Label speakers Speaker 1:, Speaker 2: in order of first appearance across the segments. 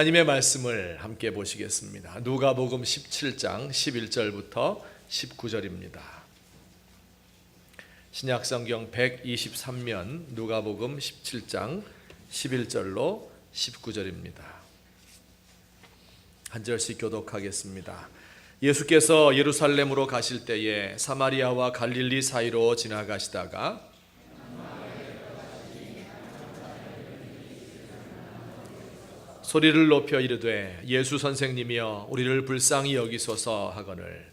Speaker 1: 하나님의 말씀을 함께 보시겠습니다. 누가복음 17장 11절부터 19절입니다. 신약성경 123면 누가복음 17장 11절로 19절입니다. 한 절씩 교독하겠습니다. 예수께서 예루살렘으로 가실 때에 사마리아와 갈릴리 사이로 지나가시다가 소리를 높여 이르되 예수 선생님이여 우리를 불쌍히 여기소서 하거늘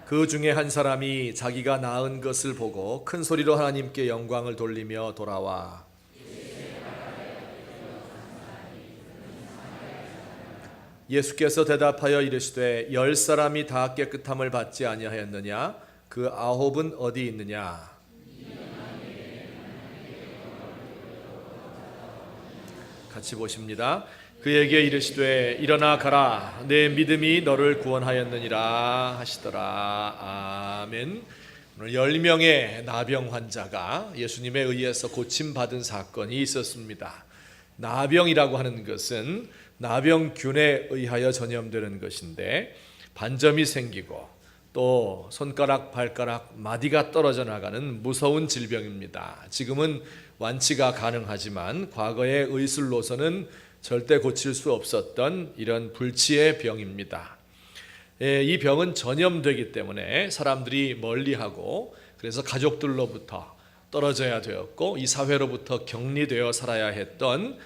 Speaker 1: 그 중에 한 사람이 자기가 낳은 것을 보고 큰 소리로 하나님께 영광을 돌리며 돌아와 예수께서 대답하여 이르시되 10사람이 다 깨끗함을 받지 아니하였느냐? 그 9은 어디 있느냐? 같이 보십니다. 그에게 이르시되 일어나 가라 내 믿음이 너를 구원하였느니라 하시더라. 아멘. 오늘 10명의 나병 환자가 예수님에 의해서 고침받은 사건이 있었습니다. 나병이라고 하는 것은 나병균에 의하여 전염되는 것인데 반점이 생기고 또 손가락, 발가락, 마디가 떨어져 나가는 무서운 질병입니다. 지금은 완치가 가능하지만 과거의 의술로서는 절대 고칠 수 없었던 이런 불치의 병입니다. 이 병은 전염되기 때문에 사람들이 멀리하고 그래서 가족들로부터 떨어져야 되었고 이 사회로부터 격리되어 살아야 했던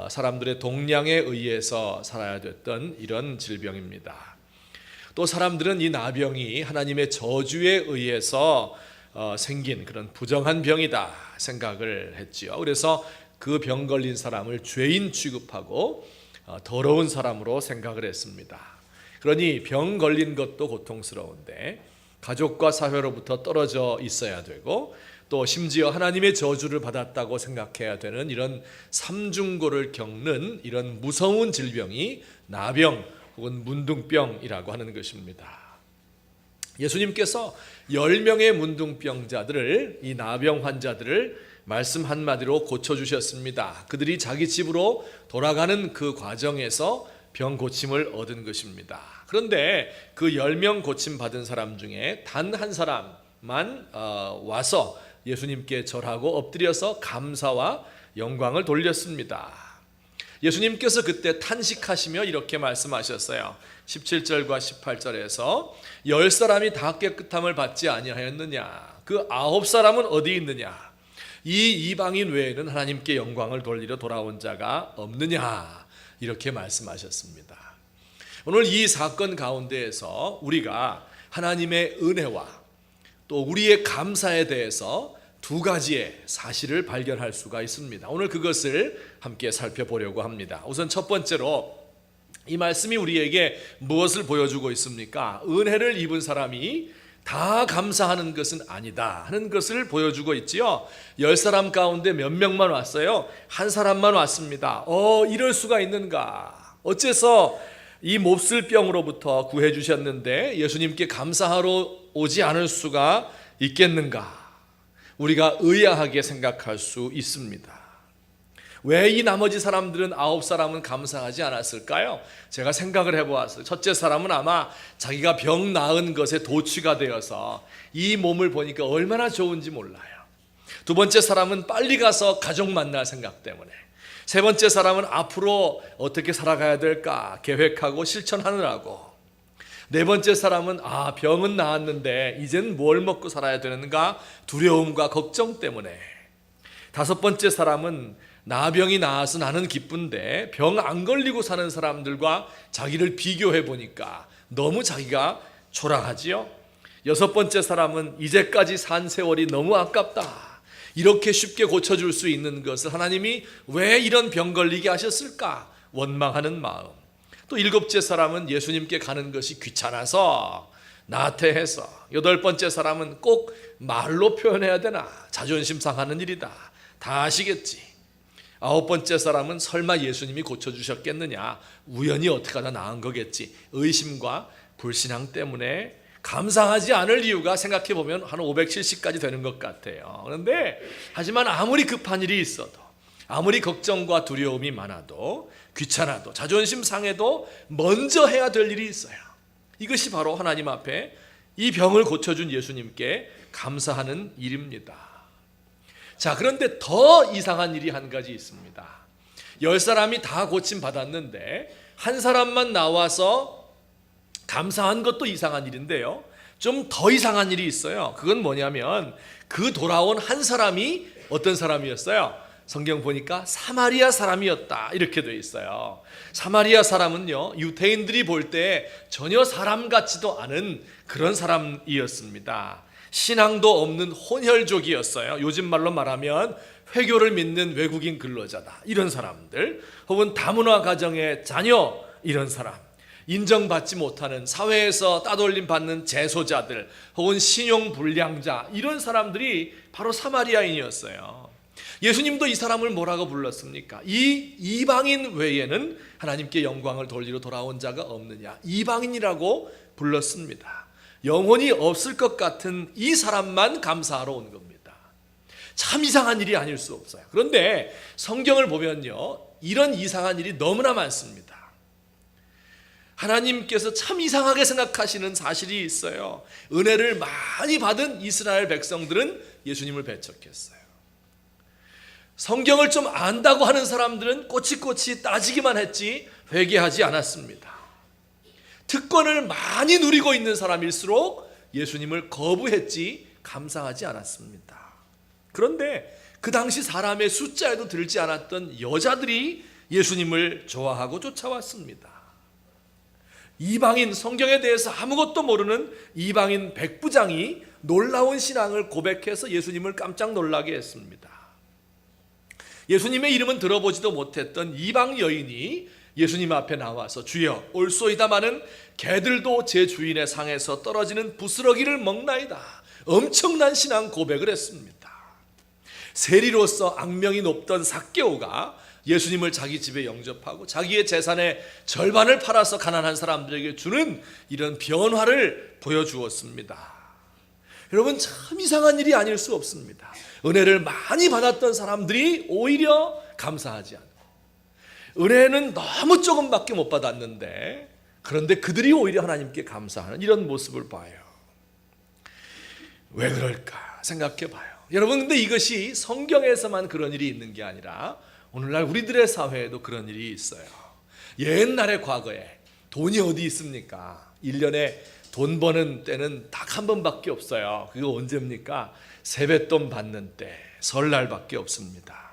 Speaker 1: 사람들의 동량에 의해서 살아야 됐던 이런 질병입니다. 또 사람들은 이 나병이 하나님의 저주에 의해서 생긴 그런 부정한 병이다 생각을 했지요. 그래서 그 병 걸린 사람을 죄인 취급하고 더러운 사람으로 생각을 했습니다. 그러니 병 걸린 것도 고통스러운데 가족과 사회로부터 떨어져 있어야 되고 또 심지어 하나님의 저주를 받았다고 생각해야 되는 이런 삼중고를 겪는 이런 무서운 질병이 나병 혹은 문둥병이라고 하는 것입니다. 예수님께서 10명의 문둥병자들을 이 나병 환자들을 말씀 한마디로 고쳐주셨습니다. 그들이 자기 집으로 돌아가는 그 과정에서 병 고침을 얻은 것입니다. 그런데 그 10명 고침받은 사람 중에 단 한 사람만 와서 예수님께 절하고 엎드려서 감사와 영광을 돌렸습니다. 예수님께서 그때 탄식하시며 이렇게 말씀하셨어요. 17절과 18절에서 10사람이 다 깨끗함을 받지 아니하였느냐? 그 9사람은 어디 있느냐? 이 이방인 외에는 하나님께 영광을 돌리러 돌아온 자가 없느냐? 이렇게 말씀하셨습니다. 오늘 이 사건 가운데에서 우리가 하나님의 은혜와 또 우리의 감사에 대해서 두 가지의 사실을 발견할 수가 있습니다. 오늘 그것을 함께 살펴보려고 합니다. 우선 첫 번째로 이 말씀이 우리에게 무엇을 보여주고 있습니까? 은혜를 입은 사람이 다 감사하는 것은 아니다 하는 것을 보여주고 있지요. 10사람 가운데 몇 명만 왔어요? 한 사람만 왔습니다. 이럴 수가 있는가? 어째서 이 몹쓸 병으로부터 구해 주셨는데 예수님께 감사하러 오지 않을 수가 있겠는가? 우리가 의아하게 생각할 수 있습니다. 왜 이 나머지 사람들은 9사람은 감사하지 않았을까요? 제가 생각을 해보았어요. 첫째 사람은 아마 자기가 병 나은 것에 도취가 되어서 이 몸을 보니까 얼마나 좋은지 몰라요. 두 번째 사람은 빨리 가서 가족 만날 생각 때문에, 세 번째 사람은 앞으로 어떻게 살아가야 될까 계획하고 실천하느라고, 네 번째 사람은 병은 나았는데 이젠 뭘 먹고 살아야 되는가 두려움과 걱정 때문에, 다섯 번째 사람은 나병이 나아서 나는 기쁜데 병 안 걸리고 사는 사람들과 자기를 비교해 보니까 너무 자기가 초라하지요. 여섯 번째 사람은 이제까지 산 세월이 너무 아깝다. 이렇게 쉽게 고쳐줄 수 있는 것을 하나님이 왜 이런 병 걸리게 하셨을까 원망하는 마음. 또 일곱째 사람은 예수님께 가는 것이 귀찮아서 나태해서, 여덟 번째 사람은 꼭 말로 표현해야 되나 자존심 상하는 일이다 다 아시겠지. 아홉 번째 사람은 설마 예수님이 고쳐주셨겠느냐, 우연히 어떻게 하다 나은 거겠지, 의심과 불신앙 때문에 감사하지 않을 이유가 생각해 보면 한 570까지 되는 것 같아요. 그런데 하지만 아무리 급한 일이 있어도, 아무리 걱정과 두려움이 많아도, 귀찮아도, 자존심 상해도 먼저 해야 될 일이 있어요. 이것이 바로 하나님 앞에 이 병을 고쳐준 예수님께 감사하는 일입니다. 자, 그런데 더 이상한 일이 한 가지 있습니다. 10사람이 다 고침 받았는데 한 사람만 나와서 감사한 것도 이상한 일인데요, 좀 더 이상한 일이 있어요. 그건 뭐냐면 그 돌아온 한 사람이 어떤 사람이었어요? 성경 보니까 사마리아 사람이었다, 이렇게 돼 있어요. 사마리아 사람은요, 유대인들이 볼 때 전혀 사람 같지도 않은 그런 사람이었습니다. 신앙도 없는 혼혈족이었어요. 요즘 말로 말하면 회교를 믿는 외국인 근로자다, 이런 사람들, 혹은 다문화 가정의 자녀, 이런 사람, 인정받지 못하는 사회에서 따돌림 받는 재소자들, 혹은 신용불량자, 이런 사람들이 바로 사마리아인이었어요. 예수님도 이 사람을 뭐라고 불렀습니까? 이 이방인 외에는 하나님께 영광을 돌리러 돌아온 자가 없느냐, 이방인이라고 불렀습니다. 영혼이 없을 것 같은 이 사람만 감사하러 온 겁니다. 참 이상한 일이 아닐 수 없어요. 그런데 성경을 보면요, 이런 이상한 일이 너무나 많습니다. 하나님께서 참 이상하게 생각하시는 사실이 있어요. 은혜를 많이 받은 이스라엘 백성들은 예수님을 배척했어요. 성경을 좀 안다고 하는 사람들은 꼬치꼬치 따지기만 했지 회개하지 않았습니다. 특권을 많이 누리고 있는 사람일수록 예수님을 거부했지 감사하지 않았습니다. 그런데 그 당시 사람의 숫자에도 들지 않았던 여자들이 예수님을 좋아하고 쫓아왔습니다. 이방인, 성경에 대해서 아무것도 모르는 이방인 백부장이 놀라운 신앙을 고백해서 예수님을 깜짝 놀라게 했습니다. 예수님의 이름은 들어보지도 못했던 이방 여인이 예수님 앞에 나와서 주여 올소이다마는 개들도 제 주인의 상에서 떨어지는 부스러기를 먹나이다, 엄청난 신앙 고백을 했습니다. 세리로서 악명이 높던 삭개오가 예수님을 자기 집에 영접하고 자기의 재산의 절반을 팔아서 가난한 사람들에게 주는 이런 변화를 보여주었습니다. 여러분, 참 이상한 일이 아닐 수 없습니다. 은혜를 많이 받았던 사람들이 오히려 감사하지 않고, 은혜는 너무 조금밖에 못 받았는데 그런데 그들이 오히려 하나님께 감사하는 이런 모습을 봐요. 왜 그럴까 생각해 봐요. 여러분, 근데 이것이 성경에서만 그런 일이 있는 게 아니라 오늘날 우리들의 사회에도 그런 일이 있어요. 옛날의 과거에 돈이 어디 있습니까? 1년에 돈 버는 때는 딱 한 번밖에 없어요. 그거 언제입니까? 세뱃돈 받는 때, 설날밖에 없습니다.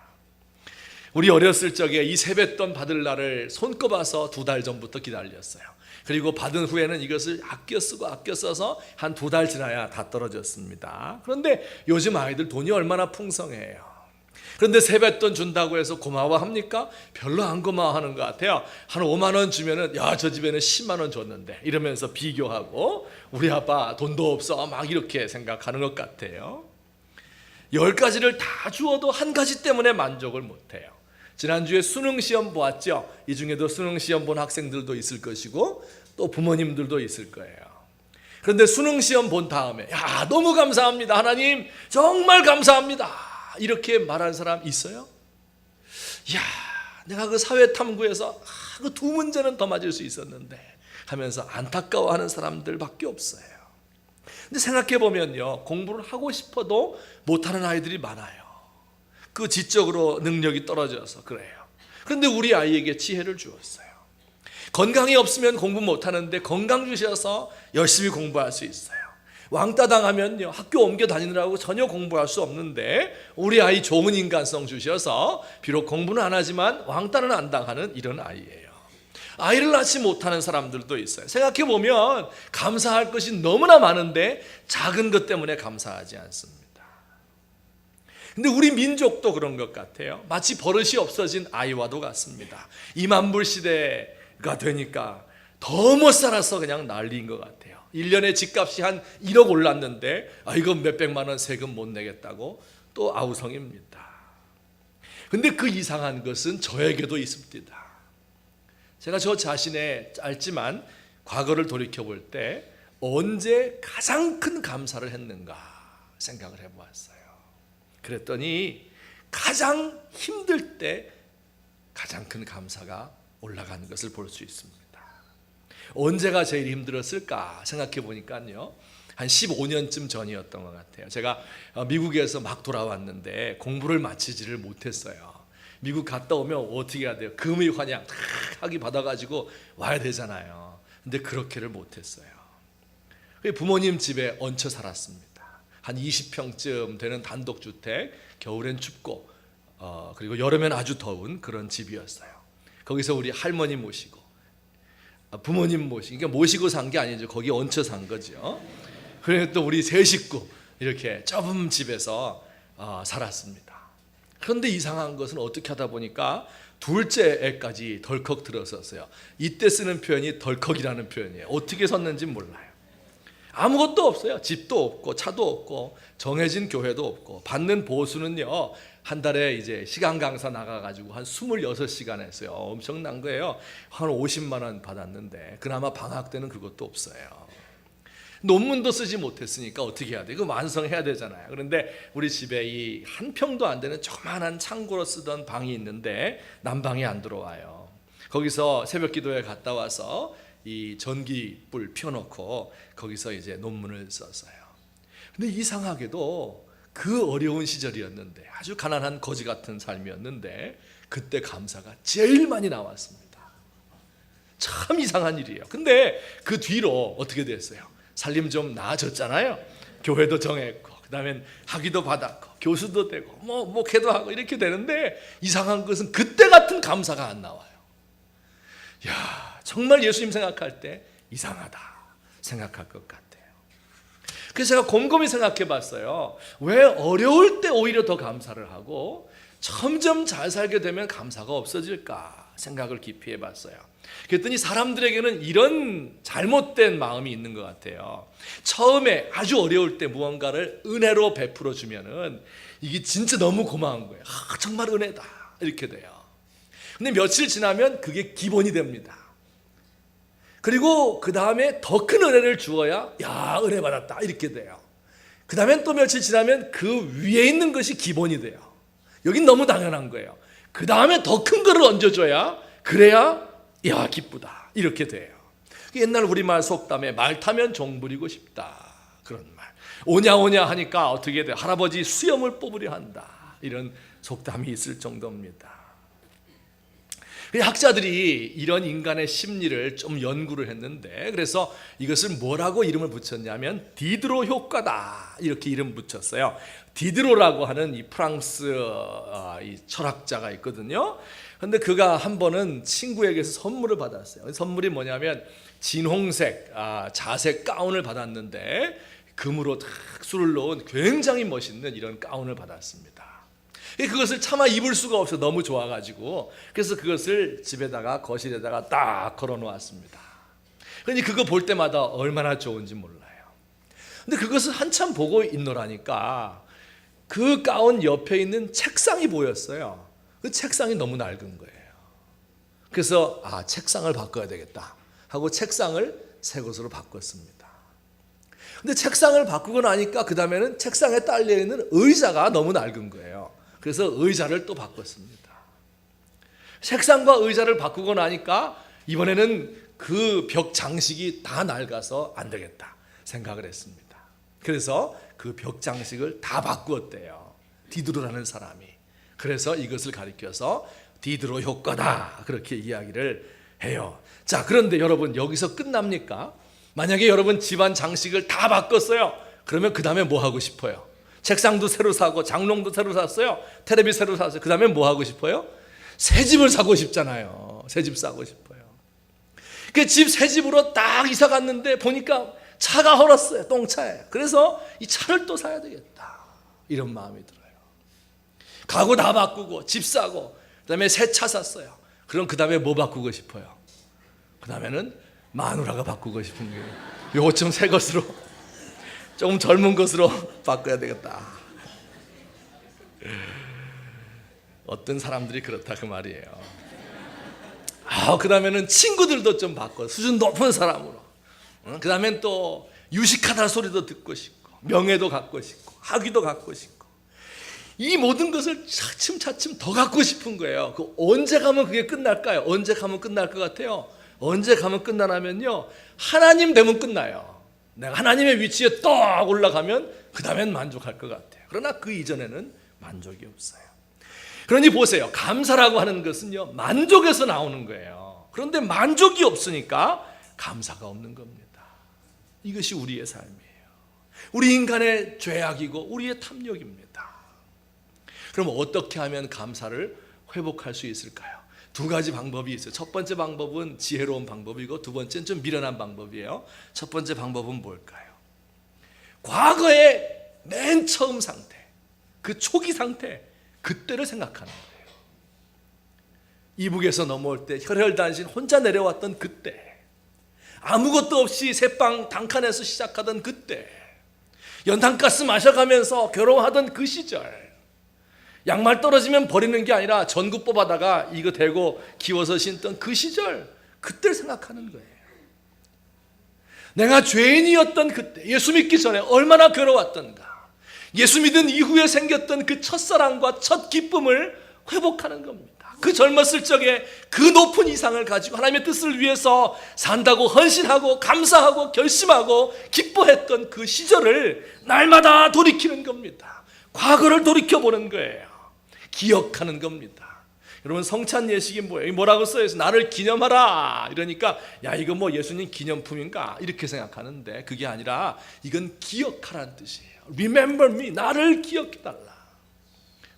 Speaker 1: 우리 어렸을 적에 이 세뱃돈 받을 날을 손꼽아서 2달 전부터 기다렸어요. 그리고 받은 후에는 이것을 아껴 쓰고 아껴 써서 한 2달 지나야 다 떨어졌습니다. 그런데 요즘 아이들 돈이 얼마나 풍성해요. 그런데 세뱃돈 준다고 해서 고마워합니까? 별로 안 고마워하는 것 같아요. 한 5만 원 주면은 야, 저 집에는 10만 원 줬는데 이러면서 비교하고 우리 아빠 돈도 없어 막 이렇게 생각하는 것 같아요. 10가지를 다 주어도 한 가지 때문에 만족을 못해요. 지난주에 수능시험 보았죠? 이 중에도 수능시험 본 학생들도 있을 것이고 또 부모님들도 있을 거예요. 그런데 수능시험 본 다음에 야, 너무 감사합니다 하나님, 정말 감사합니다 이렇게 말하는 사람 있어요? 야, 내가 그 사회탐구에서 그 2문제는 더 맞을 수 있었는데 하면서 안타까워하는 사람들밖에 없어요. 근데 생각해 보면요, 공부를 하고 싶어도 못하는 아이들이 많아요. 그 지적으로 능력이 떨어져서 그래요. 그런데 우리 아이에게 지혜를 주었어요. 건강이 없으면 공부 못하는데 건강 주셔서 열심히 공부할 수 있어요. 왕따 당하면요, 학교 옮겨 다니느라고 전혀 공부할 수 없는데 우리 아이 좋은 인간성 주셔서 비록 공부는 안 하지만 왕따는 안 당하는 이런 아이예요. 아이를 낳지 못하는 사람들도 있어요. 생각해보면 감사할 것이 너무나 많은데 작은 것 때문에 감사하지 않습니다. 근데 우리 민족도 그런 것 같아요. 마치 버릇이 없어진 아이와도 같습니다. 2만 불 시대가 되니까 더 못 살아서 그냥 난리인 것 같아요. 1년에 집값이 한 1억 올랐는데 이거 몇백만 원 세금 못 내겠다고 또 아우성입니다. 근데 그 이상한 것은 저에게도 있습니다. 제가 저 자신의 짧지만 과거를 돌이켜 볼 때 언제 가장 큰 감사를 했는가 생각을 해보았어요. 그랬더니 가장 힘들 때 가장 큰 감사가 올라가는 것을 볼 수 있습니다. 언제가 제일 힘들었을까 생각해 보니까요, 한 15년쯤 전이었던 것 같아요. 제가 미국에서 막 돌아왔는데 공부를 마치지를 못했어요. 미국 갔다 오면 어떻게 해야 돼요? 금의 환영 다 하기 받아가지고 와야 되잖아요. 근데 그렇게를 못했어요. 부모님 집에 얹혀 살았습니다. 한 20평쯤 되는 단독주택, 겨울엔 춥고 그리고 여름엔 아주 더운 그런 집이었어요. 거기서 우리 할머니 모시고 부모님 모시고, 그러니까 모시고 산 게 아니죠. 거기 얹혀 산 거죠. 그래서 또 우리 세 식구 이렇게 좁은 집에서 살았습니다. 그런데 이상한 것은 어떻게 하다 보니까 둘째 애까지 덜컥 들었었어요. 이때 쓰는 표현이 덜컥이라는 표현이에요. 어떻게 섰는지 몰라요. 아무것도 없어요. 집도 없고 차도 없고 정해진 교회도 없고 받는 보수는요, 한 달에 이제 시간 강사 나가가지고 한 26시간 했어요. 엄청난 거예요. 한 50만 원 받았는데 그나마 방학 때는 그것도 없어요. 논문도 쓰지 못했으니까 어떻게 해야 돼? 이거 완성해야 되잖아요. 그런데 우리 집에 이 한 평도 안 되는 조그마한 창고로 쓰던 방이 있는데 난방이 안 들어와요. 거기서 새벽 기도회 갔다 와서 이 전기불 펴놓고 거기서 이제 논문을 썼어요. 근데 이상하게도 그 어려운 시절이었는데, 아주 가난한 거지 같은 삶이었는데 그때 감사가 제일 많이 나왔습니다. 참 이상한 일이에요. 근데 그 뒤로 어떻게 됐어요? 살림 좀 나아졌잖아요. 교회도 정했고, 그 다음엔 학위도 받았고, 교수도 되고, 목회도 하고 이렇게 되는데 이상한 것은 그때 같은 감사가 안 나와요. 야, 정말 예수님 생각할 때 이상하다 생각할 것 같아요. 그래서 제가 곰곰이 생각해 봤어요. 왜 어려울 때 오히려 더 감사를 하고 점점 잘 살게 되면 감사가 없어질까 생각을 깊이 해봤어요. 그랬더니 사람들에게는 이런 잘못된 마음이 있는 것 같아요. 처음에 아주 어려울 때 무언가를 은혜로 베풀어 주면은 이게 진짜 너무 고마운 거예요. 정말 은혜다 이렇게 돼요. 근데 며칠 지나면 그게 기본이 됩니다. 그리고 그 다음에 더 큰 은혜를 주어야 야, 은혜 받았다 이렇게 돼요. 그 다음엔 또 며칠 지나면 그 위에 있는 것이 기본이 돼요. 여긴 너무 당연한 거예요. 그 다음에 더 큰 거를 얹어줘야, 그래야 야, 기쁘다 이렇게 돼요. 옛날 우리말 속담에 말 타면 종 부리고 싶다, 그런 말. 오냐 오냐 하니까 어떻게 돼요? 할아버지 수염을 뽑으려 한다, 이런 속담이 있을 정도입니다. 학자들이 이런 인간의 심리를 좀 연구를 했는데, 그래서 이것을 뭐라고 이름을 붙였냐면 디드로 효과다 이렇게 이름 붙였어요. 디드로라고 하는 이 프랑스 이 철학자가 있거든요. 그런데 그가 한 번은 친구에게서 선물을 받았어요. 선물이 뭐냐면 진홍색 자색 가운을 받았는데 금으로 탁 술을 넣은 굉장히 멋있는 이런 가운을 받았습니다. 그것을 차마 입을 수가 없어, 너무 좋아가지고. 그래서 그것을 집에다가 거실에다가 딱 걸어 놓았습니다. 그러니 그거 볼 때마다 얼마나 좋은지 몰라요. 근데 그것을 한참 보고 있노라니까 그 가운 옆에 있는 책상이 보였어요. 그 책상이 너무 낡은 거예요. 그래서 책상을 바꿔야 되겠다 하고 책상을 새 것으로 바꿨습니다. 근데 책상을 바꾸고 나니까 그 다음에는 책상에 딸려 있는 의자가 너무 낡은 거예요. 그래서 의자를 또 바꿨습니다. 책상과 의자를 바꾸고 나니까 이번에는 그 벽 장식이 다 낡아서 안 되겠다 생각을 했습니다. 그래서 그 벽 장식을 다 바꾸었대요, 디드로라는 사람이. 그래서 이것을 가리켜서 디드로 효과다 그렇게 이야기를 해요. 자, 그런데 여러분, 여기서 끝납니까? 만약에 여러분 집안 장식을 다 바꿨어요. 그러면 그 다음에 뭐 하고 싶어요? 책상도 새로 사고 장롱도 새로 샀어요. 텔레비 새로 샀어요. 그 다음에 뭐 하고 싶어요? 새 집을 사고 싶잖아요. 새 집 사고 싶어요. 그 집 새 집으로 딱 이사 갔는데 보니까 차가 헐었어요. 똥차예요. 그래서 이 차를 또 사야 되겠다 이런 마음이 들어요. 가구 다 바꾸고 집 사고 그 다음에 새 차 샀어요. 그럼 그 다음에 뭐 바꾸고 싶어요? 그 다음에는 마누라가 바꾸고 싶은 거예요. 요거 좀 새 것으로, 조금 젊은 것으로 바꿔야 되겠다. 어떤 사람들이 그렇다 그 말이에요. 그 다음에는 친구들도 좀 바꿔, 수준 높은 사람으로. 그 다음엔 또 유식하다 소리도 듣고 싶고, 명예도 갖고 싶고, 학위도 갖고 싶고, 이 모든 것을 차츰차츰 더 갖고 싶은 거예요. 언제 가면 그게 끝날까요? 언제 가면 끝날 것 같아요? 언제 가면 끝나냐면요, 하나님 되면 끝나요. 내가 하나님의 위치에 딱 올라가면 그 다음엔 만족할 것 같아요. 그러나 그 이전에는 만족이 없어요. 그러니 보세요, 감사라고 하는 것은요, 만족에서 나오는 거예요. 그런데 만족이 없으니까 감사가 없는 겁니다. 이것이 우리의 삶이에요. 우리 인간의 죄악이고 우리의 탐욕입니다. 그럼 어떻게 하면 감사를 회복할 수 있을까요? 두 가지 방법이 있어요. 첫 번째 방법은 지혜로운 방법이고, 두 번째는 좀 미련한 방법이에요. 첫 번째 방법은 뭘까요? 과거의 맨 처음 상태, 그 초기 상태, 그때를 생각하는 거예요. 이북에서 넘어올 때 혈혈단신 혼자 내려왔던 그때, 아무것도 없이 새빵 단칸에서 시작하던 그때, 연탄가스 마셔가면서 괴로워하던 그 시절, 양말 떨어지면 버리는 게 아니라 전구 뽑아다가 이거 대고 기워서 신던 그 시절, 그때를 생각하는 거예요. 내가 죄인이었던 그때, 예수 믿기 전에 얼마나 괴로웠던가, 예수 믿은 이후에 생겼던 그 첫사랑과 첫 기쁨을 회복하는 겁니다. 그 젊었을 적에 그 높은 이상을 가지고 하나님의 뜻을 위해서 산다고 헌신하고 감사하고 결심하고 기뻐했던 그 시절을 날마다 돌이키는 겁니다. 과거를 돌이켜보는 거예요. 기억하는 겁니다. 여러분, 성찬 예식이 뭐예요? 뭐라고 써있어요? 나를 기념하라 이러니까, 야, 이거 뭐 예수님 기념품인가 이렇게 생각하는데, 그게 아니라 이건 기억하라는 뜻이에요. Remember me, 나를 기억해달라.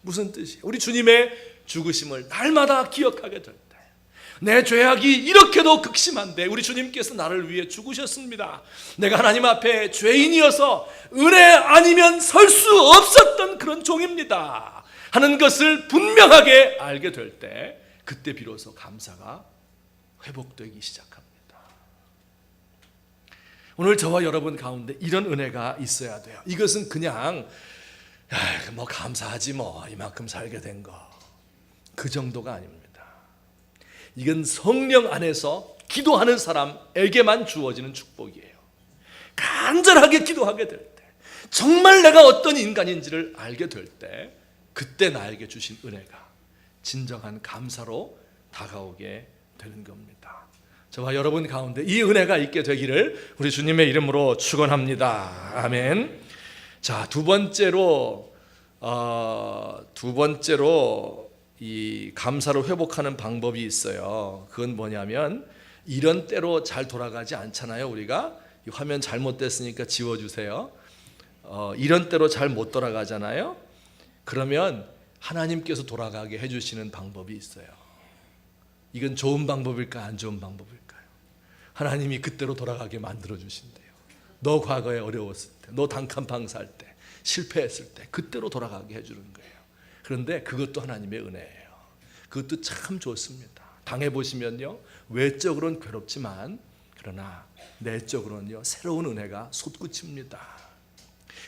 Speaker 1: 무슨 뜻이에요? 우리 주님의 죽으심을 날마다 기억하게 될 때, 내 죄악이 이렇게도 극심한데 우리 주님께서 나를 위해 죽으셨습니다. 내가 하나님 앞에 죄인이어서 은혜 아니면 설 수 없었던 그런 종입니다 하는 것을 분명하게 알게 될 때, 그때 비로소 감사가 회복되기 시작합니다. 오늘 저와 여러분 가운데 이런 은혜가 있어야 돼요. 이것은 그냥 뭐 감사하지 뭐 이만큼 살게 된 거, 그 정도가 아닙니다. 이건 성령 안에서 기도하는 사람에게만 주어지는 축복이에요. 간절하게 기도하게 될 때, 정말 내가 어떤 인간인지를 알게 될 때, 그때 나에게 주신 은혜가 진정한 감사로 다가오게 되는 겁니다. 저와 여러분 가운데 이 은혜가 있게 되기를 우리 주님의 이름으로 축원합니다. 아멘. 자, 두 번째로 이 감사를 회복하는 방법이 있어요. 그건 뭐냐면, 이런 때로 잘 돌아가지 않잖아요. 우리가 이 화면 잘못됐으니까 지워주세요. 이런 때로 잘 못 돌아가잖아요. 그러면 하나님께서 돌아가게 해주시는 방법이 있어요. 이건 좋은 방법일까요? 안 좋은 방법일까요? 하나님이 그때로 돌아가게 만들어 주신대요. 너 과거에 어려웠을 때, 너 단칸방 살 때, 실패했을 때 그때로 돌아가게 해주는 거예요. 그런데 그것도 하나님의 은혜예요. 그것도 참 좋습니다. 당해보시면요, 외적으로는 괴롭지만 그러나 내적으로는요, 새로운 은혜가 솟구칩니다.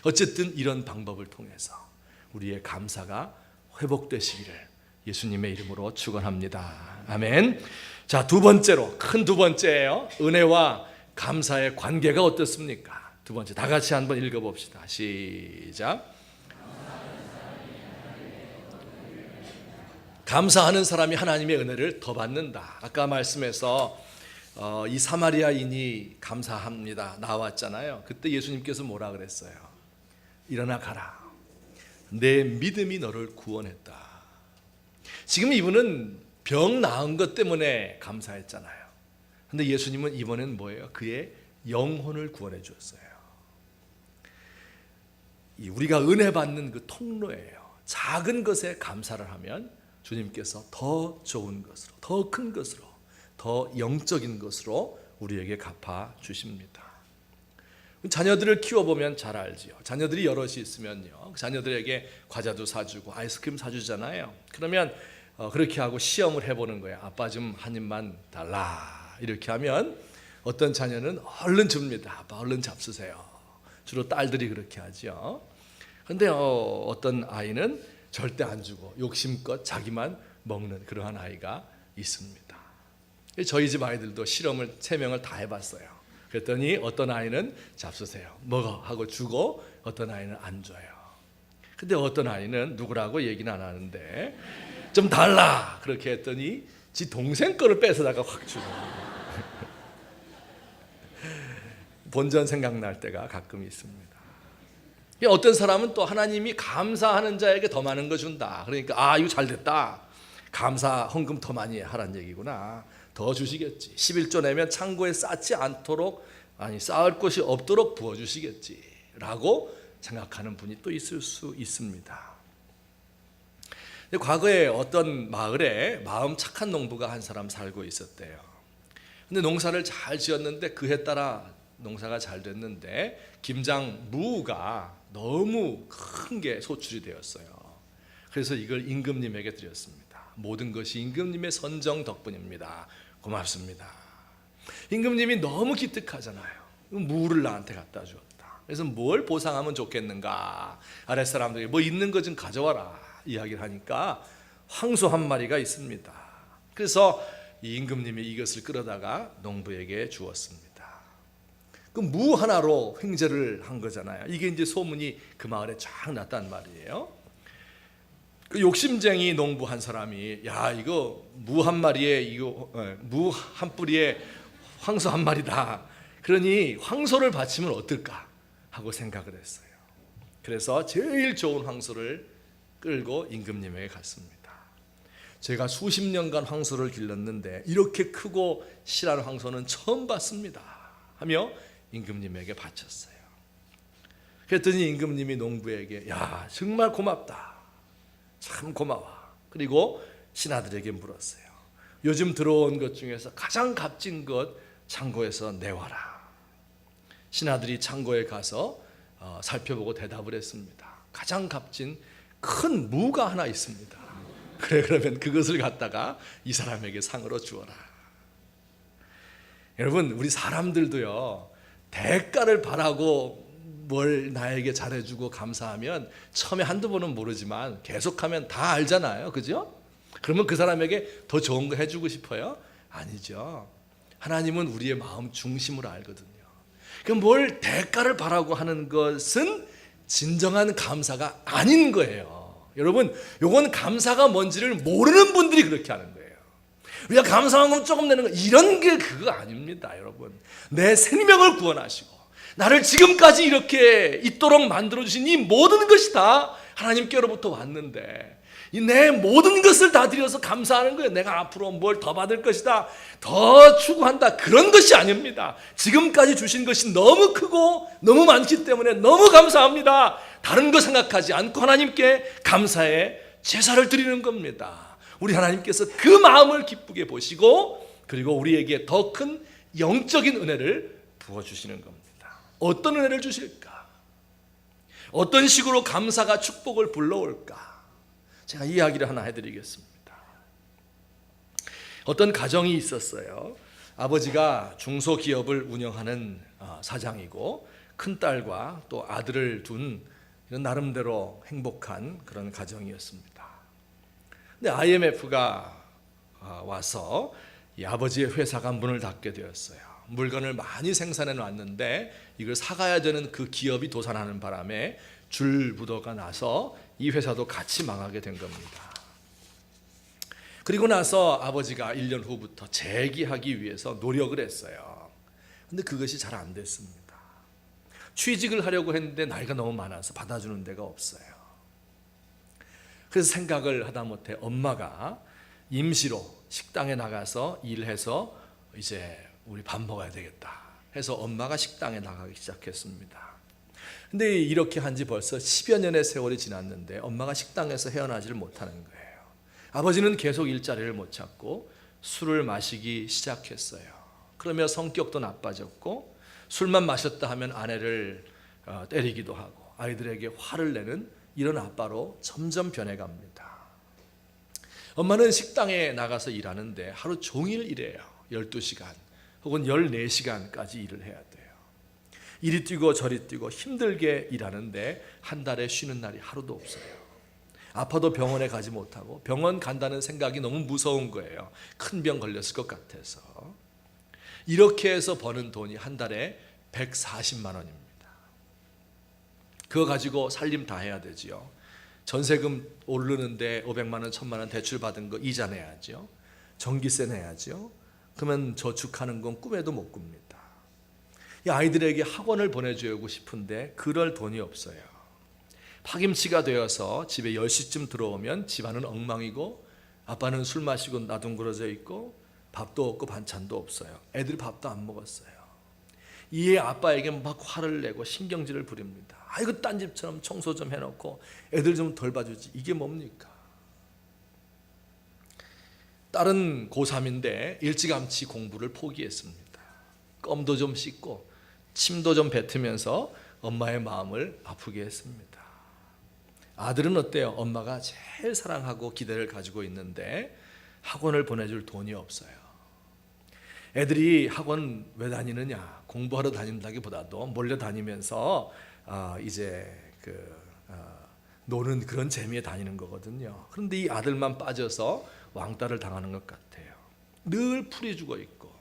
Speaker 1: 어쨌든 이런 방법을 통해서 우리의 감사가 회복되시기를 예수님의 이름으로 축원합니다. 아멘. 자, 두 번째로, 큰 두 번째예요. 은혜와 감사의 관계가 어떻습니까? 두 번째, 다 같이 한번 읽어봅시다. 시작. 감사하는 사람이 하나님의 은혜를 더 받는다. 아까 말씀에서 이 사마리아인이 감사합니다 나왔잖아요. 그때 예수님께서 뭐라 그랬어요? 일어나 가라, 내 믿음이 너를 구원했다. 지금 이분은 병 나은 것 때문에 감사했잖아요. 근데 예수님은 이번엔 뭐예요? 그의 영혼을 구원해 주었어요. 우리가 은혜 받는 그 통로예요. 작은 것에 감사를 하면 주님께서 더 좋은 것으로, 더 큰 것으로, 더 영적인 것으로 우리에게 갚아 주십니다. 자녀들을 키워보면 잘 알지요. 자녀들이 여럿이 있으면요, 자녀들에게 과자도 사주고 아이스크림 사주잖아요. 그러면 그렇게 하고 시험을 해보는 거예요. 아빠 좀 한 입만 달라. 이렇게 하면 어떤 자녀는 얼른 줍니다. 아빠 얼른 잡수세요. 주로 딸들이 그렇게 하죠. 그런데 어떤 아이는 절대 안 주고 욕심껏 자기만 먹는 그러한 아이가 있습니다. 저희 집 아이들도 실험을 3명을 다 해봤어요. 그랬더니 어떤 아이는 잡수세요, 먹어 하고 주고 어떤 아이는 안 줘요. 근데 어떤 아이는 누구라고 얘기는 안 하는데 좀 달라 그렇게 했더니 지 동생 거를 뺏어다가 확 주고. 본전 생각날 때가 가끔 있습니다. 어떤 사람은 또 하나님이 감사하는 자에게 더 많은 거 준다. 그러니까 이거 잘 됐다, 감사 헌금 더 많이 하라는 얘기구나, 더 주시겠지, 11조 내면 창고에 쌓지 않도록, 쌓을 곳이 없도록 부어주시겠지 라고 생각하는 분이 또 있을 수 있습니다. 근데 과거에 어떤 마을에 마음 착한 농부가 한 사람 살고 있었대요. 근데 농사를 잘 지었는데 그해 따라 농사가 잘 됐는데 김장 무가 너무 큰 게 소출이 되었어요. 그래서 이걸 임금님에게 드렸습니다. 모든 것이 임금님의 선정 덕분입니다. 고맙습니다. 임금님이 너무 기특하잖아요. 무를 나한테 갖다 주었다. 그래서 뭘 보상하면 좋겠는가? 아랫사람들이 뭐 있는 거 좀 가져와라 이야기를 하니까 황소 한 마리가 있습니다. 그래서 이 임금님이 이것을 끌어다가 농부에게 주었습니다. 그 무 하나로 횡재를 한 거잖아요. 이게 이제 소문이 그 마을에 쫙 났단 말이에요. 그 욕심쟁이 농부 한 사람이 야 이거 무 한 마리에 무 한 뿌리에 황소 한 마리다. 그러니 황소를 바치면 어떨까 하고 생각을 했어요. 그래서 제일 좋은 황소를 끌고 임금님에게 갔습니다. 제가 수십 년간 황소를 길렀는데 이렇게 크고 실한 황소는 처음 봤습니다 하며 임금님에게 바쳤어요. 그랬더니 임금님이 농부에게 야 정말 고맙다, 참 고마워. 그리고 신하들에게 물었어요. 요즘 들어온 것 중에서 가장 값진 것 창고에서 내와라. 신하들이 창고에 가서 살펴보고 대답을 했습니다. 가장 값진 큰 무가 하나 있습니다. 그래 그러면 그것을 갖다가 이 사람에게 상으로 주어라. 여러분 우리 사람들도요 대가를 바라고 뭘 나에게 잘해주고 감사하면 처음에 한두 번은 모르지만 계속하면 다 알잖아요. 그죠? 그러면 그 사람에게 더 좋은 거 해주고 싶어요? 아니죠. 하나님은 우리의 마음 중심을 알거든요. 그럼 뭘 대가를 바라고 하는 것은 진정한 감사가 아닌 거예요. 여러분 요건 감사가 뭔지를 모르는 분들이 그렇게 하는 거예요. 우리가 감사한 건 조금 내는 거 이런 게 그거 아닙니다. 여러분 내 생명을 구원하시고 나를 지금까지 이렇게 있도록 만들어주신 이 모든 것이 다 하나님께로부터 왔는데 이 내 모든 것을 다 드려서 감사하는 거예요. 내가 앞으로 뭘 더 받을 것이다, 더 추구한다, 그런 것이 아닙니다. 지금까지 주신 것이 너무 크고 너무 많기 때문에 너무 감사합니다. 다른 거 생각하지 않고 하나님께 감사의 제사를 드리는 겁니다. 우리 하나님께서 그 마음을 기쁘게 보시고 그리고 우리에게 더 큰 영적인 은혜를 부어주시는 겁니다. 어떤 은혜를 주실까? 어떤 식으로 감사가 축복을 불러올까? 제가 이야기를 하나 해드리겠습니다. 어떤 가정이 있었어요. 아버지가 중소기업을 운영하는 사장이고 큰딸과 또 아들을 둔 이런 나름대로 행복한 그런 가정이었습니다. 근데 IMF가 와서 이 아버지의 회사가 문을 닫게 되었어요. 물건을 많이 생산해 놨는데 이걸 사가야 되는 그 기업이 도산하는 바람에 줄부도가 나서 이 회사도 같이 망하게 된 겁니다. 그리고 나서 아버지가 1년 후부터 재기하기 위해서 노력을 했어요. 근데 그것이 잘 안 됐습니다. 취직을 하려고 했는데 나이가 너무 많아서 받아주는 데가 없어요. 그래서 생각을 하다못해 엄마가 임시로 식당에 나가서 일해서 이제 우리 밥 먹어야 되겠다 해서 엄마가 식당에 나가기 시작했습니다. 근데 이렇게 한 지 벌써 10여 년의 세월이 지났는데 엄마가 식당에서 헤어나지를 못하는 거예요. 아버지는 계속 일자리를 못 찾고 술을 마시기 시작했어요. 그러며 성격도 나빠졌고 술만 마셨다 하면 아내를 때리기도 하고 아이들에게 화를 내는 이런 아빠로 점점 변해갑니다. 엄마는 식당에 나가서 일하는데 하루 종일 일해요. 12시간 혹은 14시간까지 일을 해야 돼요. 이리 뛰고 저리 뛰고 힘들게 일하는데 한 달에 쉬는 날이 하루도 없어요. 아파도 병원에 가지 못하고 병원 간다는 생각이 너무 무서운 거예요. 큰 병 걸렸을 것 같아서. 이렇게 해서 버는 돈이 한 달에 140만 원입니다. 그거 가지고 살림 다 해야 되지요. 전세금 오르는데 500만 원, 1000만 원 대출 받은 거 이자 내야죠. 전기세 내야죠. 그러면 저축하는 건 꿈에도 못 꿉니다. 이 아이들에게 학원을 보내주고 싶은데 그럴 돈이 없어요. 파김치가 되어서 집에 10시쯤 들어오면 집안은 엉망이고 아빠는 술 마시고 나둥그러져 있고 밥도 없고 반찬도 없어요. 애들이 밥도 안 먹었어요. 이에 아빠에게 막 화를 내고 신경질을 부립니다. 아이고 딴 집처럼 청소 좀 해놓고 애들 좀 덜 봐주지. 이게 뭡니까? 딸은 고3인데 일찌감치 공부를 포기했습니다. 껌도 좀 씹고 침도 좀 뱉으면서 엄마의 마음을 아프게 했습니다. 아들은 어때요? 엄마가 제일 사랑하고 기대를 가지고 있는데 학원을 보내줄 돈이 없어요. 애들이 학원 왜 다니느냐? 공부하러 다닌다기보다도 몰려 다니면서 노는 그런 재미에 다니는 거거든요. 그런데 이 아들만 빠져서 왕따를 당하는 것 같아요. 늘 풀이 죽어 있고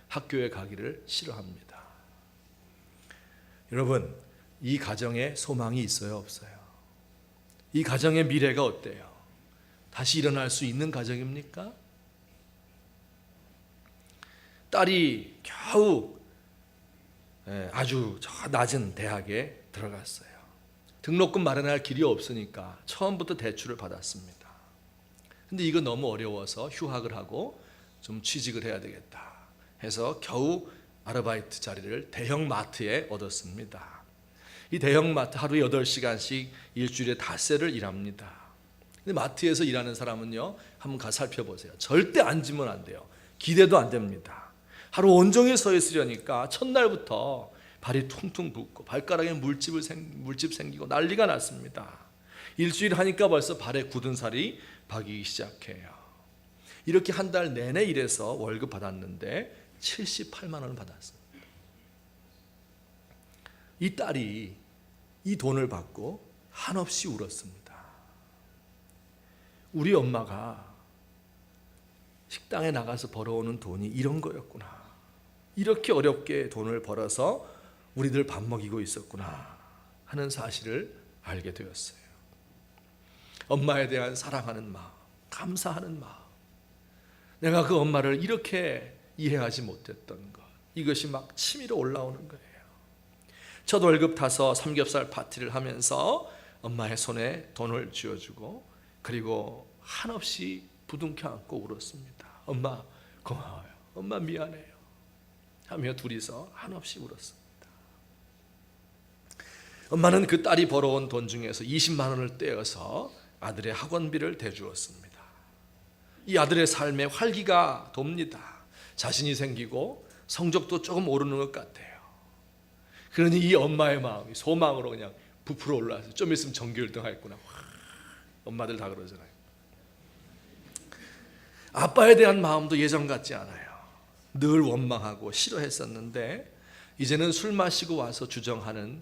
Speaker 1: 학교에 가기를 싫어합니다. 여러분, 이 가정에 소망이 있어요, 없어요? 이 가정의 미래가 어때요? 다시 일어날 수 있는 가정입니까? 딸이 겨우 아주 낮은 대학에 들어갔어요. 등록금 마련할 길이 없으니까 처음부터 대출을 받았습니다. 근데 이거 너무 어려워서 휴학을 하고 좀 취직을 해야 되겠다 해서 겨우 아르바이트 자리를 대형 마트에 얻었습니다. 이 대형 마트 하루에 8시간씩 일주일에 닷새를 일합니다. 근데 마트에서 일하는 사람은요, 한번 가서 살펴보세요. 절대 앉으면 안 돼요. 기대도 안 됩니다. 하루 온종일 서 있으려니까 첫날부터 발이 퉁퉁 붓고 발가락에 물집 생기고 난리가 났습니다. 일주일 하니까 벌써 발에 굳은 살이 박이기 시작해요. 이렇게 한 달 내내 일해서 월급 받았는데 78만 원을 받았습니다. 이 딸이 이 돈을 받고 한없이 울었습니다. 우리 엄마가 식당에 나가서 벌어오는 돈이 이런 거였구나. 이렇게 어렵게 돈을 벌어서 우리들 밥 먹이고 있었구나 하는 사실을 알게 되었어요. 엄마에 대한 사랑하는 마음, 감사하는 마음, 내가 그 엄마를 이렇게 이해하지 못했던 것, 이것이 막 치밀어 올라오는 거예요. 첫 월급 타서 삼겹살 파티를 하면서 엄마의 손에 돈을 쥐어주고 그리고 한없이 부둥켜 안고 울었습니다. 엄마 고마워요, 엄마 미안해요 하며 둘이서 한없이 울었습니다. 엄마는 그 딸이 벌어온 돈 중에서 20만 원을 떼어서 아들의 학원비를 대주었습니다. 이 아들의 삶에 활기가 돕니다. 자신이 생기고 성적도 조금 오르는 것 같아요. 그러니 이 엄마의 마음이 소망으로 그냥 부풀어 올라와서 좀 있으면 전교 1등 하겠구나. 엄마들 다 그러잖아요. 아빠에 대한 마음도 예전 같지 않아요. 늘 원망하고 싫어했었는데 이제는 술 마시고 와서 주정하는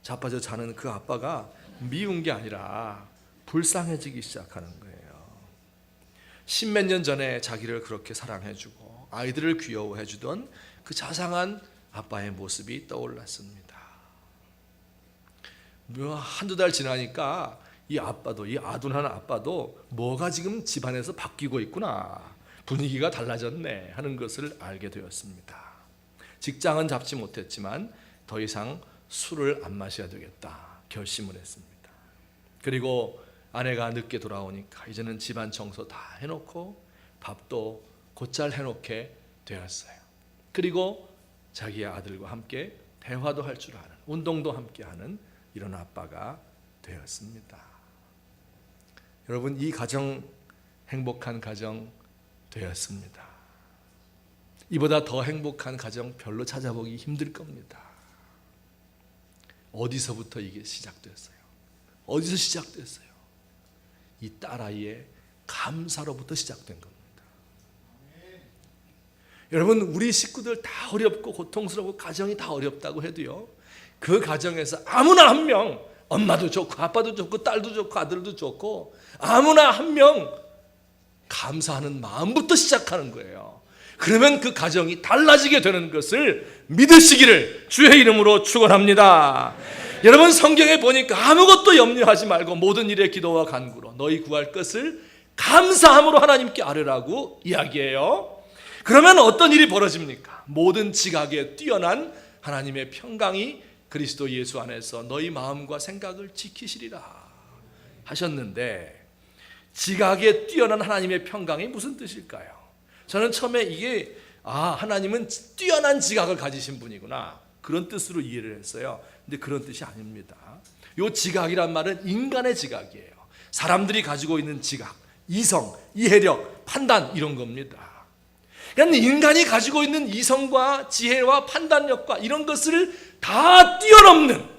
Speaker 1: 자빠져 자는 그 아빠가 미운 게 아니라 불쌍해지기 시작하는 거예요. 십몇 년 전에 자기를 그렇게 사랑해주고 아이들을 귀여워해주던 그 자상한 아빠의 모습이 떠올랐습니다. 한두 달 지나니까 이 아빠도, 이 아둔한 아빠도 뭐가 지금 집안에서 바뀌고 있구나, 분위기가 달라졌네 하는 것을 알게 되었습니다. 직장은 잡지 못했지만 더 이상 술을 안 마셔야 되겠다 결심을 했습니다. 그리고 아내가 늦게 돌아오니까 이제는 집안 청소 다 해놓고 밥도 곧잘 해놓게 되었어요. 그리고 자기의 아들과 함께 대화도 할 줄 아는, 운동도 함께 하는 이런 아빠가 되었습니다. 여러분, 이 가정 행복한 가정 되었습니다. 이보다 더 행복한 가정 별로 찾아보기 힘들 겁니다. 어디서부터 이게 시작됐어요? 어디서 시작됐어요? 이 딸아이의 감사로부터 시작된 겁니다. 여러분, 우리 식구들 다 어렵고 고통스럽고 가정이 다 어렵다고 해도요, 그 가정에서 아무나 한 명, 엄마도 좋고 아빠도 좋고 딸도 좋고 아들도 좋고 아무나 한 명 감사하는 마음부터 시작하는 거예요. 그러면 그 가정이 달라지게 되는 것을 믿으시기를 주의 이름으로 축원합니다. 여러분, 성경에 보니까 아무것도 염려하지 말고 모든 일에 기도와 간구로 너희 구할 것을 감사함으로 하나님께 아뢰라고 이야기해요. 그러면 어떤 일이 벌어집니까? 모든 지각에 뛰어난 하나님의 평강이 그리스도 예수 안에서 너희 마음과 생각을 지키시리라 하셨는데, 지각에 뛰어난 하나님의 평강이 무슨 뜻일까요? 저는 처음에 이게 하나님은 뛰어난 지각을 가지신 분이구나, 그런 뜻으로 이해를 했어요. 근데 그런 뜻이 아닙니다. 이 지각이란 말은 인간의 지각이에요. 사람들이 가지고 있는 지각, 이성, 이해력, 판단, 이런 겁니다. 그러니까 인간이 가지고 있는 이성과 지혜와 판단력과 이런 것을 다 뛰어넘는,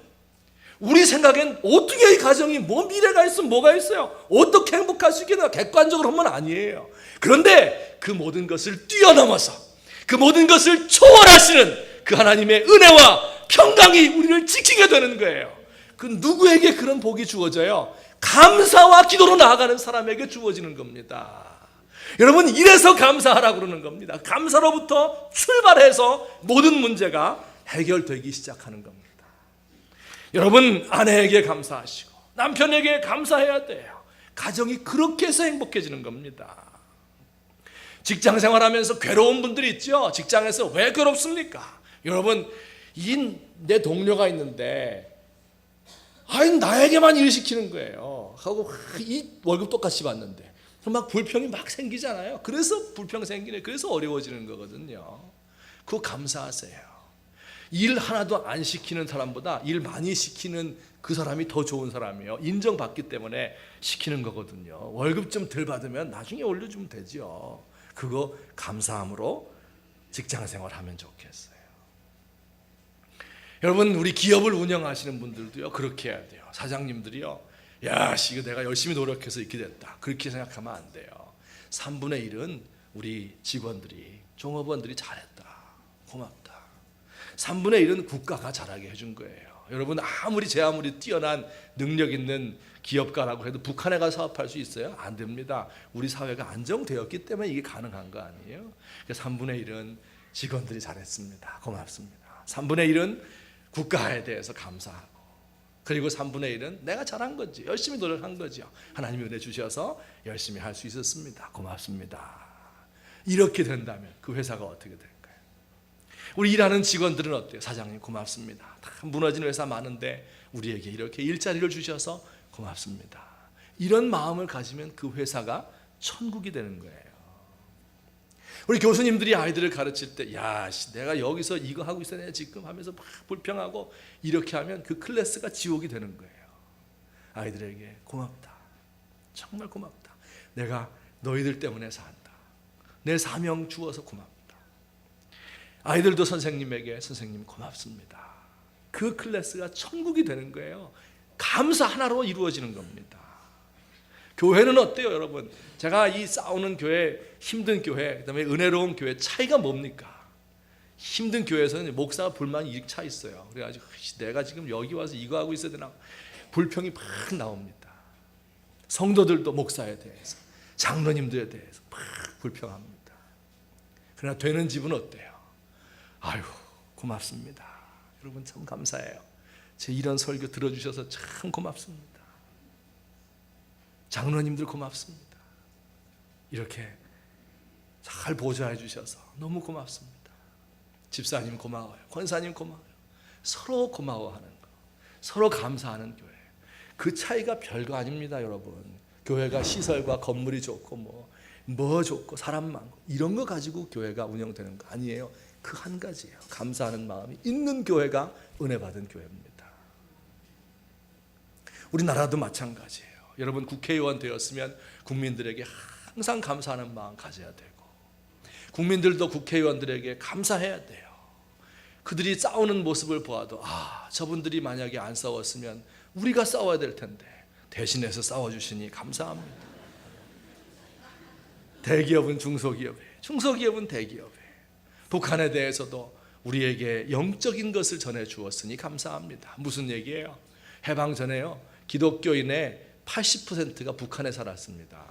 Speaker 1: 우리 생각엔 어떻게 이 가정이 뭐 미래가 있으면 뭐가 있어요, 어떻게 행복할 수 있겠나, 객관적으로 하면 아니에요. 그런데 그 모든 것을 뛰어넘어서 그 모든 것을 초월하시는 그 하나님의 은혜와 평강이 우리를 지키게 되는 거예요. 그 누구에게 그런 복이 주어져요? 감사와 기도로 나아가는 사람에게 주어지는 겁니다. 여러분, 이래서 감사하라고 그러는 겁니다. 감사로부터 출발해서 모든 문제가 해결되기 시작하는 겁니다. 여러분, 아내에게 감사하시고 남편에게 감사해야 돼요. 가정이 그렇게 해서 행복해지는 겁니다. 직장 생활하면서 괴로운 분들이 있죠. 직장에서 왜 괴롭습니까? 여러분, 내 동료가 있는데 나에게만 일 시키는 거예요 하고 이 월급 똑같이 받는데 막 불평이 막 생기잖아요. 그래서 불평 생기네. 그래서 어려워지는 거거든요. 그거 감사하세요. 일 하나도 안 시키는 사람보다 일 많이 시키는 그 사람이 더 좋은 사람이에요. 인정받기 때문에 시키는 거거든요. 월급 좀 덜 받으면 나중에 올려주면 되죠. 그거 감사함으로 직장생활 하면 좋겠어요. 여러분, 우리 기업을 운영하시는 분들도요, 그렇게 해야 돼요. 사장님들이요, 이거 내가 열심히 노력해서 이렇게 됐다, 그렇게 생각하면 안 돼요. 3분의 1은 우리 직원들이, 종업원들이 잘했다, 고맙다. 3분의 1은 국가가 잘하게 해준 거예요. 여러분, 아무리 뛰어난 능력 있는 기업가라고 해도 북한에 가서 사업할 수 있어요? 안 됩니다. 우리 사회가 안정되었기 때문에 이게 가능한 거 아니에요? 3분의 1은 직원들이 잘했습니다, 고맙습니다. 3분의 1은 국가에 대해서 감사하고, 그리고 3분의 1은 내가 잘한 거지, 열심히 노력한 거죠. 하나님이 은혜 주셔서 열심히 할 수 있었습니다, 고맙습니다. 이렇게 된다면 그 회사가 어떻게 될까요? 우리 일하는 직원들은 어때요? 사장님 고맙습니다. 다 무너진 회사 많은데 우리에게 이렇게 일자리를 주셔서 고맙습니다. 이런 마음을 가지면 그 회사가 천국이 되는 거예요. 우리 교수님들이 아이들을 가르칠 때 내가 여기서 이거 하고 있어야 지금 하면서 막 불평하고 이렇게 하면 그 클래스가 지옥이 되는 거예요. 아이들에게 고맙다, 정말 고맙다, 내가 너희들 때문에 산다, 내 사명 주어서 고맙다. 아이들도 선생님에게 선생님 고맙습니다. 그 클래스가 천국이 되는 거예요. 감사 하나로 이루어지는 겁니다. 교회는 어때요, 여러분? 제가 이 싸우는 교회, 힘든 교회, 그다음에 은혜로운 교회 차이가 뭡니까? 힘든 교회에서는 목사가 불만이 이렇게 차 있어요. 그래가지고 내가 지금 여기 와서 이거 하고 있어야 되나, 불평이 막 나옵니다. 성도들도 목사에 대해서, 장로님들에 대해서 막 불평합니다. 그러나 되는 집은 어때요? 아유, 고맙습니다. 여러분 참 감사해요. 제 이런 설교 들어주셔서 참 고맙습니다. 장로님들 고맙습니다. 이렇게 잘 보좌해 주셔서 너무 고맙습니다. 집사님 고마워요. 권사님 고마워요. 서로 고마워하는 거, 서로 감사하는 교회. 그 차이가 별거 아닙니다, 여러분. 교회가 시설과 건물이 좋고 뭐 좋고 사람 많고 이런 거 가지고 교회가 운영되는 거 아니에요. 그 한 가지예요. 감사하는 마음이 있는 교회가 은혜 받은 교회입니다. 우리나라도 마찬가지예요. 여러분, 국회의원 되었으면 국민들에게 항상 감사하는 마음 가져야 되고, 국민들도 국회의원들에게 감사해야 돼요. 그들이 싸우는 모습을 보아도 저분들이 만약에 안 싸웠으면 우리가 싸워야 될 텐데 대신해서 싸워주시니 감사합니다. 대기업은 중소기업에, 중소기업은 대기업에, 북한에 대해서도 우리에게 영적인 것을 전해주었으니 감사합니다. 무슨 얘기예요? 해방 전에요, 기독교인의 80%가 북한에 살았습니다.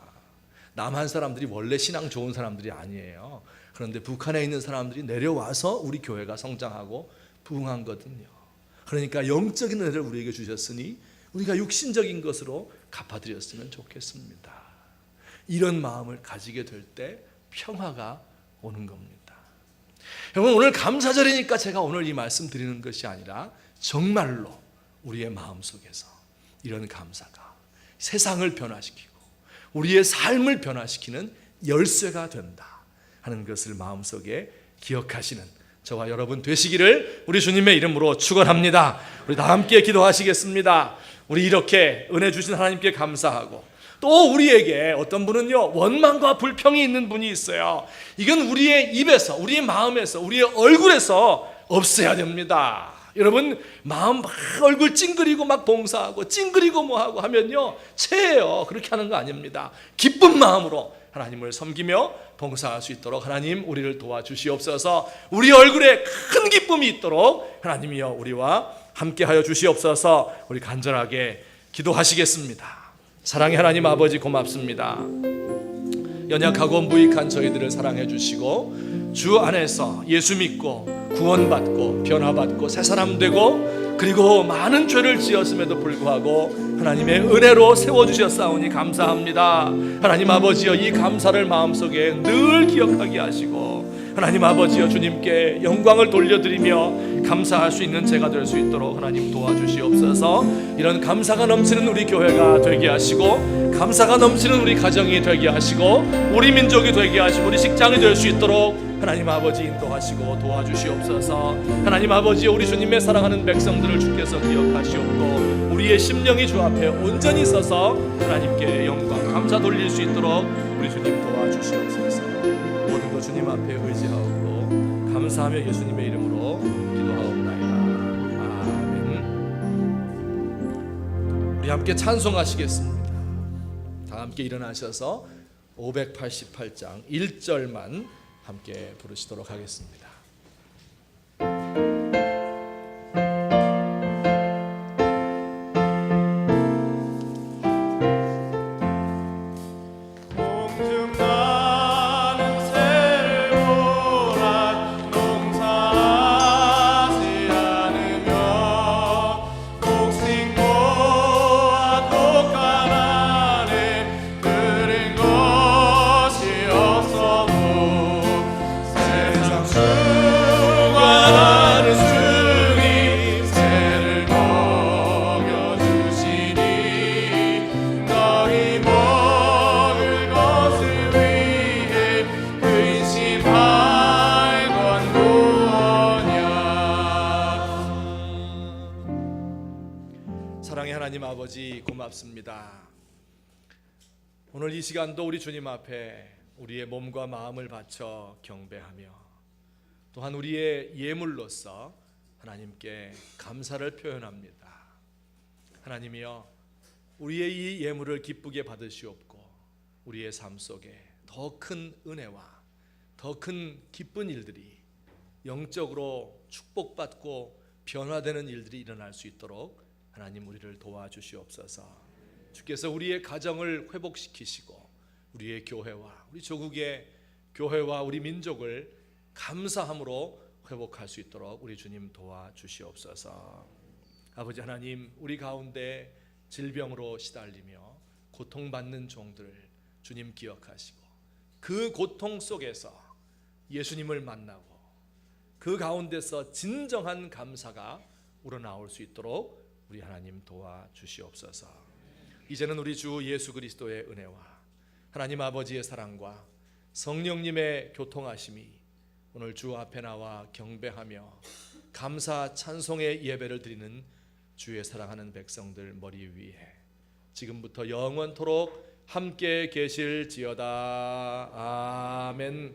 Speaker 1: 남한 사람들이 원래 신앙 좋은 사람들이 아니에요. 그런데 북한에 있는 사람들이 내려와서 우리 교회가 성장하고 부흥한 거거든요. 그러니까 영적인 은혜를 우리에게 주셨으니 우리가 육신적인 것으로 갚아드렸으면 좋겠습니다. 이런 마음을 가지게 될 때 평화가 오는 겁니다. 여러분, 오늘 감사절이니까 제가 오늘 이 말씀 드리는 것이 아니라 정말로 우리의 마음속에서 이런 감사가 세상을 변화시키고 우리의 삶을 변화시키는 열쇠가 된다 하는 것을 마음속에 기억하시는 저와 여러분 되시기를 우리 주님의 이름으로 축원합니다. 우리 다 함께 기도하시겠습니다. 우리 이렇게 은혜 주신 하나님께 감사하고, 또 우리에게 어떤 분은요 원망과 불평이 있는 분이 있어요. 이건 우리의 입에서, 우리의 마음에서, 우리의 얼굴에서 없어야 됩니다. 여러분, 마음 막 얼굴 찡그리고 막 봉사하고 찡그리고 뭐하고 하면요 체해요. 그렇게 하는 거 아닙니다. 기쁜 마음으로 하나님을 섬기며 봉사할 수 있도록 하나님 우리를 도와주시옵소서. 우리 얼굴에 큰 기쁨이 있도록 하나님이여 우리와 함께하여 주시옵소서. 우리 간절하게 기도하시겠습니다. 사랑의 하나님 아버지, 고맙습니다. 연약하고 무익한 저희들을 사랑해 주시고 주 안에서 예수 믿고 구원받고 변화받고 새 사람 되고, 그리고 많은 죄를 지었음에도 불구하고 하나님의 은혜로 세워주셨사오니 감사합니다. 하나님 아버지여, 이 감사를 마음속에 늘 기억하게 하시고 하나님 아버지여, 주님께 영광을 돌려드리며 감사할 수 있는 제가 될 수 있도록 하나님 도와주시옵소서. 이런 감사가 넘치는 우리 교회가 되게 하시고, 감사가 넘치는 우리 가정이 되게 하시고, 우리 민족이 되게 하시고, 우리 직장이 될 수 있도록 하나님 아버지 인도하시고 도와주시옵소서. 하나님 아버지, 우리 주님의 사랑하는 백성들을 주께서 기억하시옵고 우리의 심령이 주 앞에 온전히 서서 하나님께 영광 감사 돌릴 수 있도록 우리 주님 도와주시옵소서. 모든 것 주님 앞에 의지하고 감사하며 예수님의 이름으로 기도하옵나이다. 아멘. 우리 함께 찬송하시겠습니다. 다 함께 일어나셔서 588장 1절만 함께 부르시도록 하겠습니다. 하나님 아버지, 고맙습니다. 오늘 이 시간도 우리 주님 앞에 우리의 몸과 마음을 바쳐 경배하며 또한 우리의 예물로서 하나님께 감사를 표현합니다. 하나님이여, 우리의 이 예물을 기쁘게 받으시옵고 우리의 삶 속에 더 큰 은혜와 더 큰 기쁜 일들이, 영적으로 축복받고 변화되는 일들이 일어날 수 있도록 하나님 우리를 도와주시옵소서. 주께서 우리의 가정을 회복시키시고 우리의 교회와 우리 조국의 교회와 우리 민족을 감사함으로 회복할 수 있도록 우리 주님 도와주시옵소서. 아버지 하나님, 우리 가운데 질병으로 시달리며 고통받는 종들 주님 기억하시고 그 고통 속에서 예수님을 만나고 그 가운데서 진정한 감사가 우러나올 수 있도록 우리 하나님 도와주시옵소서. 이제는 우리 주 예수 그리스도의 은혜와 하나님 아버지의 사랑과 성령님의 교통하심이 오늘 주 앞에 나와 경배하며 감사 찬송의 예배를 드리는 주의 사랑하는 백성들 머리 위에 지금부터 영원토록 함께 계실지어다. 아멘.